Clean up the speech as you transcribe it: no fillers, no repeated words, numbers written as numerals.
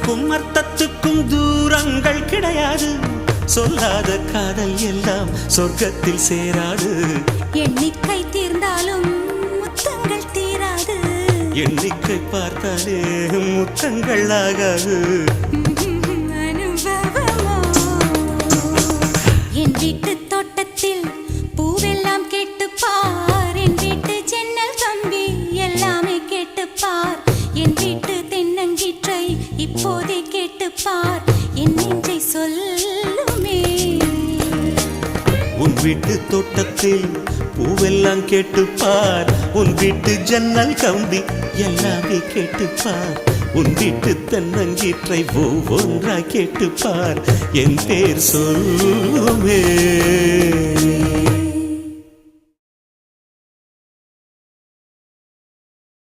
சொல்லுக்கும் அர்த்தத்துக்கும் தூரங்கள் கிடையாது. சொல்லாத காதல் எல்லாம் சொர்க்கத்தில் சேராது. எண்ணிக்கை தீர்ந்தாலும் முத்தங்கள் தீராது. எண்ணிக்கை பார்த்தாலே முத்தங்கள் ஆகாது. என் வீட்டு தோட்டத்தில் பூவெல்லாம் கேட்டுப்பார். என் வீட்டு ஜன்னல் கம்பி எல்லாமே கேட்டுப்பார். என் வீட்டு தென்னங்கீற்றை இப்போதே கேட்டுப்பார். என் நெஞ்சை சொல்லுமே. உன் வீட்டு தோட்டத்தில் பூவெல்லாம் கேட்டுப்பார். உன் வீட்டு ஜன்னல் கம்பி எல்லாமே கேட்டுப்பார். உன் வீட்டு தென்னங்கீற்றை ஒவ்வொன்றா கேட்டுப்பார். என் பேர் சொல்லுமே.